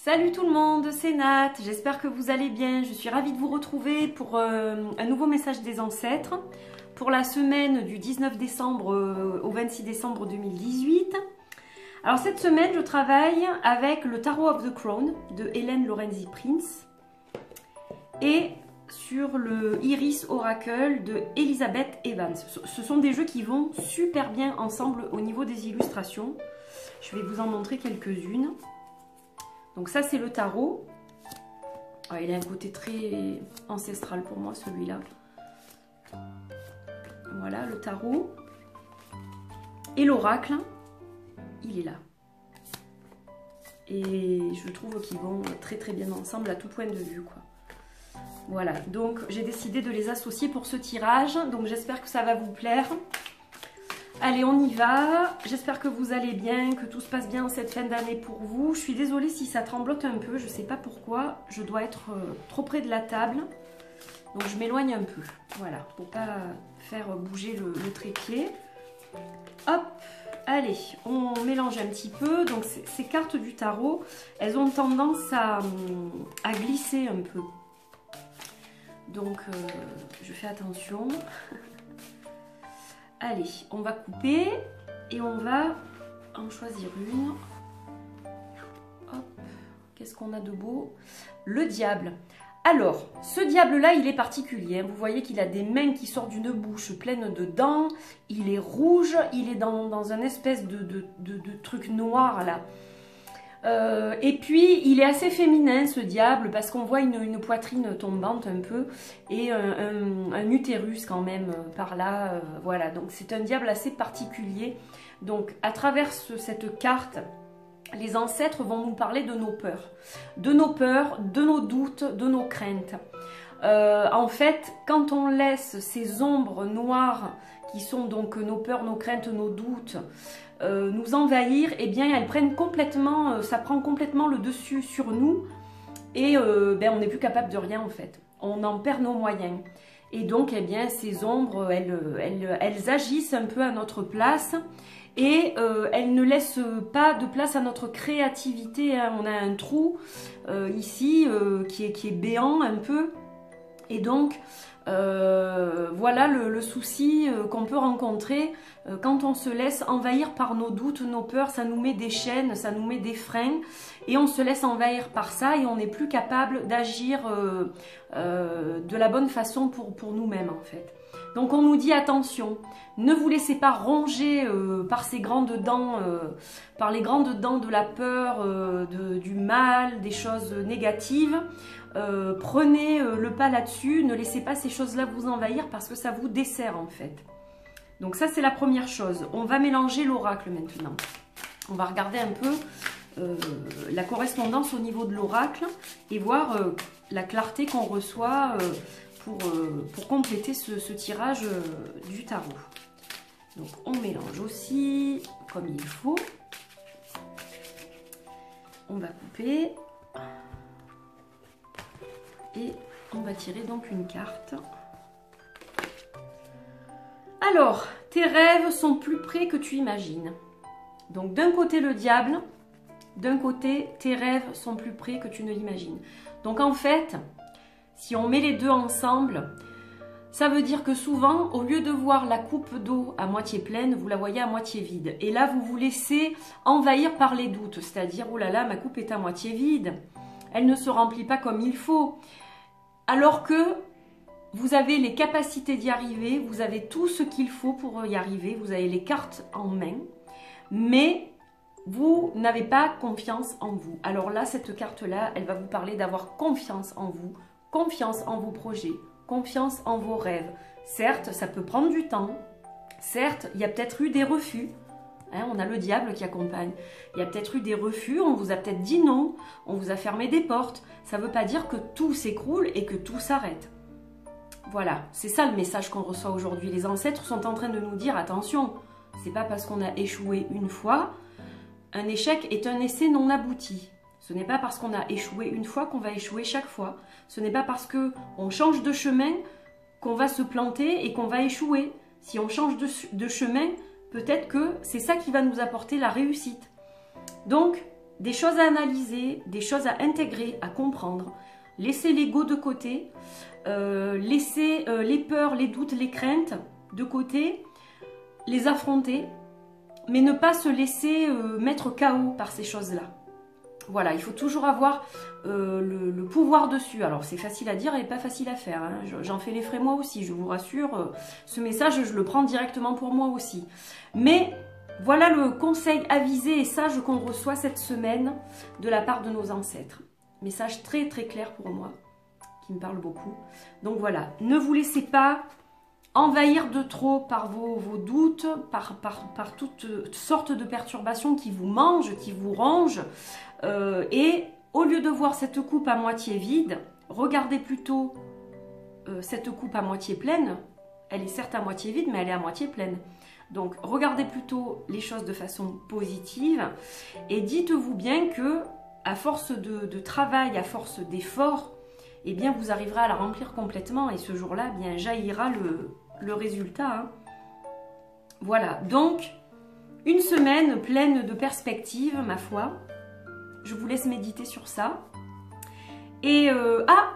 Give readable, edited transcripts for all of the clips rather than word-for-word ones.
Salut tout le monde, c'est Nat, j'espère que vous allez bien. Je suis ravie de vous retrouver pour un nouveau message des ancêtres pour la semaine du 19 décembre au 26 décembre 2018. Alors cette semaine, je travaille avec le Tarot of the Crown de Hélène Lorenzi Prince et sur le Iris Oracle de Elizabeth Evans. Ce sont des jeux qui vont super bien ensemble au niveau des illustrations. Je vais vous en montrer quelques-unes. Donc ça c'est le tarot. Il a un côté très ancestral pour moi celui-là. Voilà le tarot. Et l'oracle, il est là. Et je trouve qu'ils vont très très bien ensemble à tout point de vue, quoi. Voilà, donc j'ai décidé de les associer pour ce tirage. Donc j'espère que ça va vous plaire. Allez, on y va. J'espère que vous allez bien, que tout se passe bien en cette fin d'année pour vous. Je suis désolée si ça tremblote un peu, je ne sais pas pourquoi. Je dois être trop près de la table. Donc je m'éloigne un peu. Voilà, pour ne pas faire bouger le trépied. Hop, allez, on mélange un petit peu. Donc ces cartes du tarot, elles ont tendance à glisser un peu. Donc je fais attention. Allez, on va couper et on va en choisir une. Hop, qu'est-ce qu'on a de beau? Le diable. Alors, ce diable-là, il est particulier. Vous voyez qu'il a des mains qui sortent d'une bouche pleine de dents. Il est rouge, il est dans un espèce de truc noir là. Et puis il est assez féminin ce diable parce qu'on voit une poitrine tombante un peu et un utérus quand même par là, voilà, donc c'est un diable assez particulier. Donc à travers cette carte, les ancêtres vont nous parler de nos peurs, de nos doutes, de nos craintes. En fait, quand on laisse ces ombres noires qui sont donc nos peurs, nos craintes, nos doutes, nous envahir, eh bien elles prennent complètement, ça prend complètement le dessus sur nous et on n'est plus capable de rien en fait. On en perd nos moyens. Et donc eh bien ces ombres, elles agissent un peu à notre place et elles ne laissent pas de place à notre créativité. Hein. On a un trou ici qui est béant un peu. Et donc, voilà le souci qu'on peut rencontrer quand on se laisse envahir par nos doutes, nos peurs. Ça nous met des chaînes, ça nous met des freins et on se laisse envahir par ça et on n'est plus capable d'agir de la bonne façon pour nous-mêmes en fait. Donc on nous dit attention, ne vous laissez pas ronger par ces grandes dents, par les grandes dents de la peur, du mal, des choses négatives. Prenez le pas là-dessus, ne laissez pas ces choses-là vous envahir parce que ça vous dessert en fait. Donc ça c'est la première chose. On va mélanger l'oracle maintenant. On va regarder un peu la correspondance au niveau de l'oracle et voir la clarté qu'on reçoit pour compléter ce tirage du tarot. Donc on mélange aussi comme il faut. On va couper. Et on va tirer donc une carte. Alors, tes rêves sont plus près que tu imagines. Donc d'un côté le diable, d'un côté tes rêves sont plus près que tu ne l'imagines. Donc en fait, si on met les deux ensemble, ça veut dire que souvent, au lieu de voir la coupe d'eau à moitié pleine, vous la voyez à moitié vide. Et là, vous vous laissez envahir par les doutes, c'est-à-dire, oh là là, ma coupe est à moitié vide. Elle ne se remplit pas comme il faut. Alors que vous avez les capacités d'y arriver, vous avez tout ce qu'il faut pour y arriver, vous avez les cartes en main, mais vous n'avez pas confiance en vous. Alors là, cette carte-là, elle va vous parler d'avoir confiance en vous, confiance en vos projets, confiance en vos rêves. Certes, ça peut prendre du temps, certes, il y a peut-être eu des refus. Hein, on a le diable qui accompagne. Il y a peut-être eu des refus, on vous a peut-être dit non, on vous a fermé des portes. Ça ne veut pas dire que tout s'écroule et que tout s'arrête. Voilà, c'est ça le message qu'on reçoit aujourd'hui. Les ancêtres sont en train de nous dire attention, c'est pas parce qu'on a échoué une fois, un échec est un essai non abouti. Ce n'est pas parce qu'on a échoué une fois qu'on va échouer chaque fois. Ce n'est pas parce qu'on change de chemin qu'on va se planter et qu'on va échouer. Si on change de chemin, peut-être que c'est ça qui va nous apporter la réussite. Donc, des choses à analyser, des choses à intégrer, à comprendre. Laissez l'ego de côté, laissez les peurs, les doutes, les craintes de côté, les affronter, mais ne pas se laisser mettre KO par ces choses-là. Voilà, il faut toujours avoir le pouvoir dessus. Alors c'est facile à dire et pas facile à faire, hein. J'en fais les frais moi aussi, je vous rassure. Ce message, je le prends directement pour moi aussi. Mais voilà le conseil avisé et sage qu'on reçoit cette semaine de la part de nos ancêtres. Message très très clair pour moi, qui me parle beaucoup. Donc voilà, ne vous laissez pas envahir de trop par vos doutes, par toutes sortes de perturbations qui vous mangent, qui vous rongent. Et au lieu de voir cette coupe à moitié vide, regardez plutôt cette coupe à moitié pleine. Elle est certes à moitié vide, mais elle est à moitié pleine. Donc regardez plutôt les choses de façon positive et dites-vous bien que à force de travail, à force d'effort, eh bien vous arriverez à la remplir complètement et ce jour-là, eh bien jaillira le résultat, hein. Voilà, donc une semaine pleine de perspectives, ma foi. Je vous laisse méditer sur ça. Et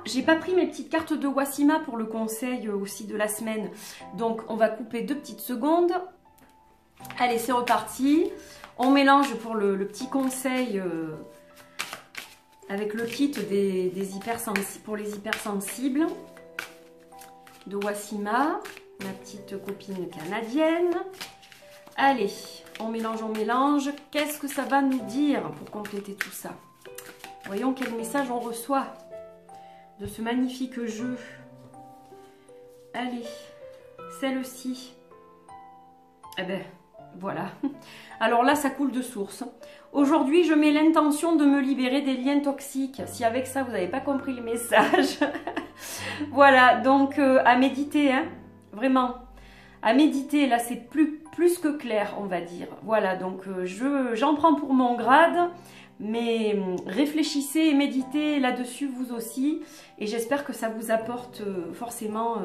j'ai pas pris mes petites cartes de Wassima pour le conseil aussi de la semaine. Donc on va couper 2 petites secondes. Allez, c'est reparti. On mélange pour le petit conseil avec le kit pour les hypersensibles de Wassima, ma petite copine canadienne. Allez, on mélange, on mélange. Qu'est-ce que ça va nous dire pour compléter tout ça? Voyons quel message on reçoit de ce magnifique jeu. Allez, celle-ci. Eh ben, voilà. Alors là, ça coule de source. Aujourd'hui, je mets l'intention de me libérer des liens toxiques. Si avec ça, vous n'avez pas compris le message. Voilà, donc à méditer, hein, vraiment. À méditer, là, c'est plus que clair, on va dire. Voilà, donc j'en prends pour mon grade. Mais réfléchissez et méditez là-dessus vous aussi et j'espère que ça vous apporte forcément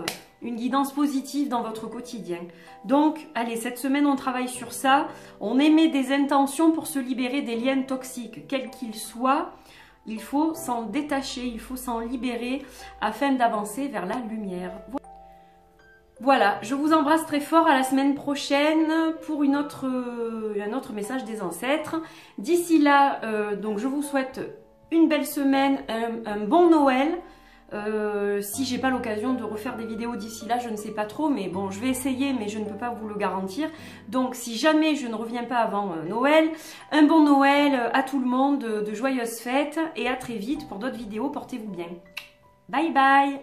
une guidance positive dans votre quotidien. Donc, allez, cette semaine on travaille sur ça, on émet des intentions pour se libérer des liens toxiques, quels qu'ils soient. Il faut s'en détacher, il faut s'en libérer afin d'avancer vers la lumière. Voilà, je vous embrasse très fort, à la semaine prochaine pour un autre message des ancêtres. D'ici là, donc je vous souhaite une belle semaine, un bon Noël. Si j'ai pas l'occasion de refaire des vidéos d'ici là, je ne sais pas trop, mais bon, je vais essayer, mais je ne peux pas vous le garantir. Donc si jamais je ne reviens pas avant Noël, un bon Noël à tout le monde, de joyeuses fêtes et à très vite pour d'autres vidéos, portez-vous bien. Bye bye!